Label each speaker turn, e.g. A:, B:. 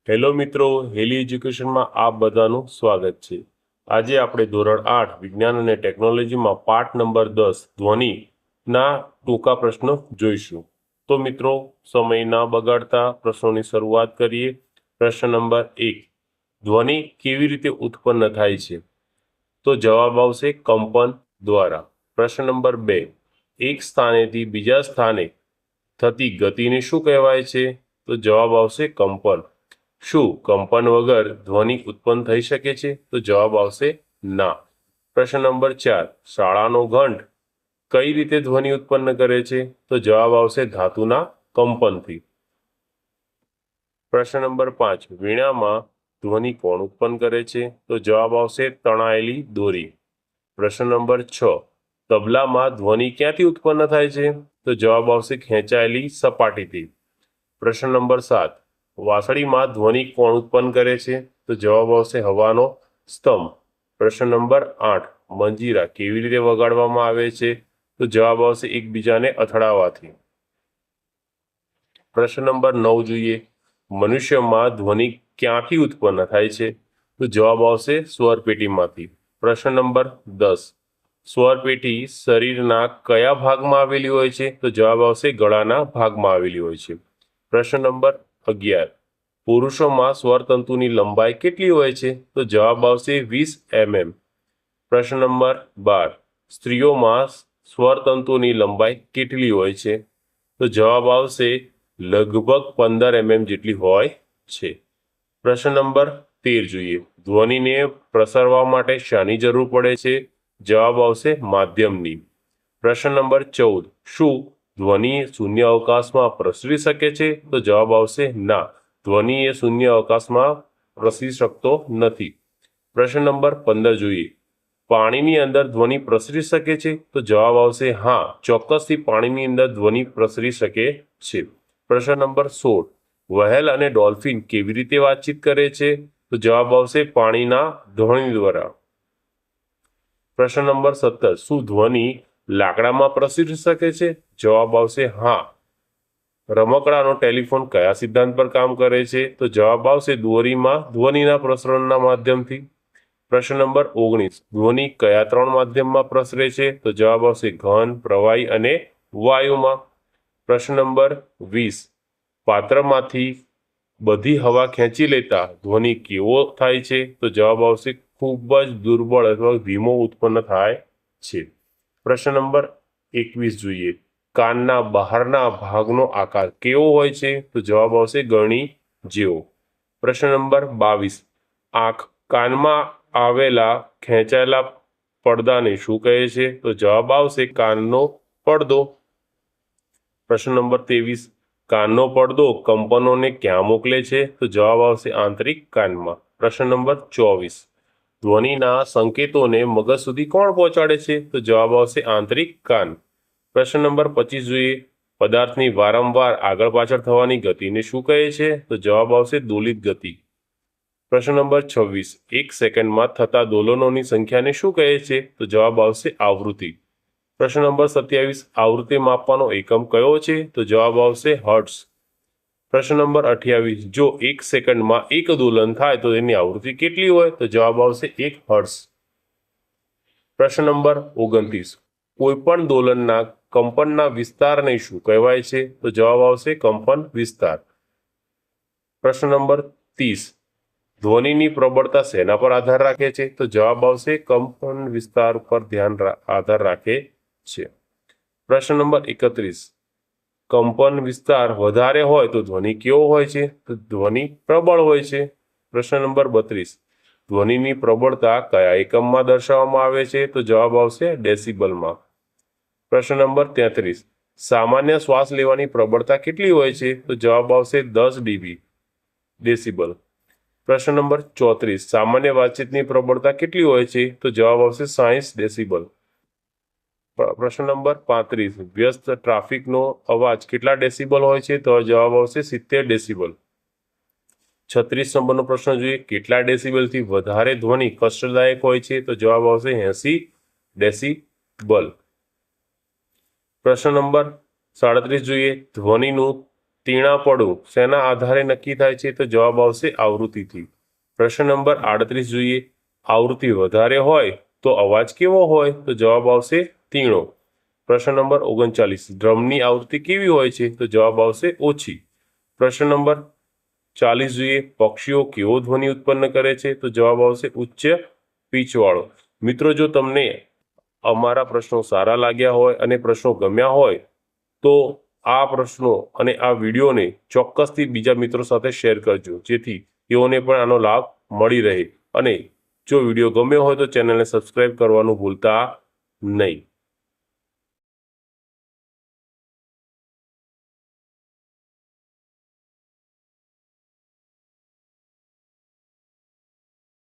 A: Hello મિત્રો, હેલી એજ્યુકેશનમાં આપ બધાનું સ્વાગત છે। આજે આપણે ધોરણ 8 વિજ્ઞાન અને ટેકનોલોજીમાં પાઠ નંબર 10 ધ્વનિના ટૂંકા પ્રશ્નો જોઈશું। તો મિત્રો, સમય ના બગાડતા પ્રશ્નોની શરૂઆત કરીએ। પ્રશ્ન નંબર 1, ધ્વનિ કેવી રીતે ઉત્પન્ન થાય છે? તો જવાબ આવશે કંપન દ્વારા। પ્રશ્ન નંબર 2, એક સ્થાનેથી બીજા સ્થાને થતી ગતિને શું કહેવાય છે? તો જવાબ આવશે કંપન। શું કંપન વગર ધ્વનિ ઉત્પન્ન થઈ શકે છે? તો જવાબ આવશે ના। પ્રશ્ન નંબર 4, શાળાનો ઘંટ કઈ રીતે ધ્વનિ ઉત્પન્ન કરે છે? તો જવાબ આવશે ધાતુના કંપનથી। પ્રશ્ન નંબર 5, વીણામાં ધ્વનિ કોણ ઉત્પન્ન કરે છે? તો જવાબ આવશે તણાયેલી દોરી। પ્રશ્ન નંબર 6, તબલામાં ધ્વનિ ક્યાંથી ઉત્પન્ન થાય છે? તો જવાબ આવશે ખેંચાયેલી સપાટીથી। પ્રશ્ન નંબર 7, વાંસળીમાં ધ્વનિ કોણ ઉત્પન્ન કરે છે? તો જવાબ આવશે હવાનો સ્તંભ। પ્રશ્ન નંબર 8, મંજીરા કેવી રીતે વગાડવામાં આવે છે? તો જવાબ આવશે એકબીજાને અથડાવવાથી। પ્રશ્ન નંબર 9 જોઈએ, મનુષ્યમાં ધ્વનિ ક્યાંથી ઉત્પન્ન થાય છે? તો જવાબ આવશે સ્વરપેટીમાંથી। પ્રશ્ન નંબર 10, સ્વરપેટી શરીરના કયા ભાગમાં આવેલી હોય છે? તો જવાબ આવશે ગળાના ભાગમાં આવેલી હોય છે। પ્રશ્ન નંબર 11, પુરુષોમાં સ્વરતંતુની લંબાઈ કેટલી હોય છે? તો જવાબ આવશે 20 mm। પ્રશ્ન નંબર 12, સ્ત્રીઓમાં સ્વરતંતુની લંબાઈ કેટલી હોય છે? તો જવાબ આવશે લગભગ 15 mm જેટલી હોય છે। પ્રશ્ન નંબર 13 જોઈએ, ધ્વનિને પ્રસારવા માટે શાની જરૂર પડે છે? જવાબ આવશે માધ્યમની। પ્રશ્ન નંબર 14, શું ધ્વનિ શૂન્ય અવકાશમાં પ્રસરી શકે છે? તો જવાબ આવશે ના, ધ્વનિ એ શૂન્ય અવકાશમાં પ્રસરી શકતો નથી। પ્રશ્ન નંબર 15 જોઈએ, પાણીની અંદર ધ્વનિ પ્રસરી શકે છે? તો જવાબ આવશે હા, ચોક્કસથી પાણીની અંદર ધ્વનિ પ્રસરી શકે છે। પ્રશ્ન નંબર 16, વહેલ અને ડોલ્ફિન કેવી રીતે વાતચીત કરે છે? તો જવાબ આવશે પાણીના ધ્વનિ દ્વારા। પ્રશ્ન નંબર 17, શું ધ્વનિ લાકડામાં પ્રસરી શકે છે? જવાબ આવશે હા। રમકડાનો ટેલિફોન કયા સિદ્ધાંત પર કામ કરે છે? તો જવાબ આવશે દોરીમાં ધ્વનિના પ્રસરણના માધ્યમથી। પ્રશ્ન નંબર 19, ધ્વનિ કયા 3 માધ્યમમાં પ્રસરે છે? તો જવાબ આવશે ઘન, પ્રવાહી અને વાયુમાં। પ્રશ્ન નંબર 20, પાત્રમાંથી બધી હવા ખેંચી લેતા ધ્વનિ કેવો થાય છે? તો જવાબ આવશે ખૂબ જ દુર્બળ અથવા ધીમો ઉત્પન્ન થાય છે। પ્રશ્ન નંબર 21 જોઈએ, કાનના બહારના ભાગનો આકાર કેવો હોય છે? તો જવાબ આવશે ગળણી જેવો। પ્રશ્ન નંબર 22, આંખ કાનમાં આવેલા ખેંચાયેલા પડદાને શું કહે છે? તો જવાબ આવશે કાનનો પડદો। પ્રશ્ન નંબર 23, કાનનો પડદો કંપનોને ક્યાં મોકલે છે? તો જવાબ આવશે આંતરિક કાનમાં। પ્રશ્ન નંબર 24, ધ્વનિના સંકેતોને મગજ સુધી કોણ પહોંચાડે છે? તો જવાબ આવશે આંતરિક કાન। પ્રશ્ન નંબર 25 જોઈએ, પદાર્થની વારંવાર આગળ પાછળ થવાની ગતિને શું કહે છે? તો જવાબ આવશે દોલિત ગતિ। પ્રશ્ન નંબર 26, એક સેકન્ડમાં થતા દોલનોની સંખ્યાને શું કહે છે? તો જવાબ આવશે આવૃત્તિ। પ્રશ્ન નંબર 27, આવૃત્તિ માપવાનો એકમ કયો છે? તો જવાબ આવશે હર્ટ્ઝ। પ્રશ્ન નંબર 28, જો એક સેકન્ડમાં એક દોલન થાય તો તેની આવૃત્તિ કેટલી હોય? તો જવાબ આવશે 1 હર્ટ્ઝ। પ્રશ્ન નંબર 29, કોઈ પણ દોલનના કંપનના વિસ્તારને શું કહેવાય છે? તો જવાબ આવશે કંપન વિસ્તાર। પ્રશ્ન નંબર 30, ધ્વનિની પ્રબળતા શેના પર આધાર રાખે છે? તો જવાબ આવશે કંપન વિસ્તાર પર આધાર રાખે છે। પ્રશ્ન નંબર 31, કંપન વિસ્તાર વધારે હોય તો ધ્વનિ કેવો હોય છે? તો ધ્વનિ પ્રબળ હોય છે। પ્રશ્ન નંબર 32, ધ્વનિની પ્રબળતા કયા એકમમાં દર્શાવવામાં આવે છે? તો જવાબ આવશે ડેસિબલમાં। પ્રશ્ન નંબર 33, સામાન્ય શ્વાસ લેવાની પ્રબળતા કેટલી હોય છે? તો જવાબ આવશે 10 ડેસિબલ। પ્રશ્ન નંબર 34, સામાન્ય વાતચીતની પ્રબળતા કેટલી હોય છે? તો જવાબ આવશે 60 ડેસિબલ। પ્રશ્ન નંબર 35, વ્યસ્ત ટ્રાફિકનો અવાજ કેટલા ડેસિબલ હોય છે? તો જવાબ આવશે 70 ડેસિબલ। 36 નંબરનો પ્રશ્ન જોઈએ, કેટલા ડેસિબલથી વધારે ધ્વનિ કષ્ટદાયક હોય છે? તો જવાબ આવશે 80 ડેસિબલ। પ્રશ્ન નંબર 37 જોઈએ, ધ્વનિનું તીણાપડું શેના આધારે નક્કી થાય છે? તો જવાબ આવશે આવૃત્તિથી. પ્રશ્ન નંબર 38 જોઈએ. આવૃત્તિ વધારે હોય તો અવાજ કેવો હોય? તો જવાબ આવશે તીણો. પ્રશ્ન નંબર 39 ડ્રમની આવૃત્તિ કેવી હોય છે? તો જવાબ આવશે ઓછી. પ્રશ્ન નંબર 40 જોઈએ. પક્ષીઓ કેવો ધ્વનિ ઉત્પન્ન કરે છે? તો જવાબ આવશે ઉચ્ચ પીચવાળો. મિત્રો, જો તમને અમારા પ્રશ્નો સારા લાગ્યા હોય અને પ્રશ્નો ગમ્યા હોય તો આ પ્રશ્નો અને આ વિડીયોને ચોક્કસથી બીજા મિત્રો સાથે શેર કરજો, જેથી તેઓને પણ આનો લાભ મળી રહે. અને જો વિડીયો ગમ્યો હોય તો ચેનલને સબસ્ક્રાઈબ કરવાનું ભૂલતા નહીં.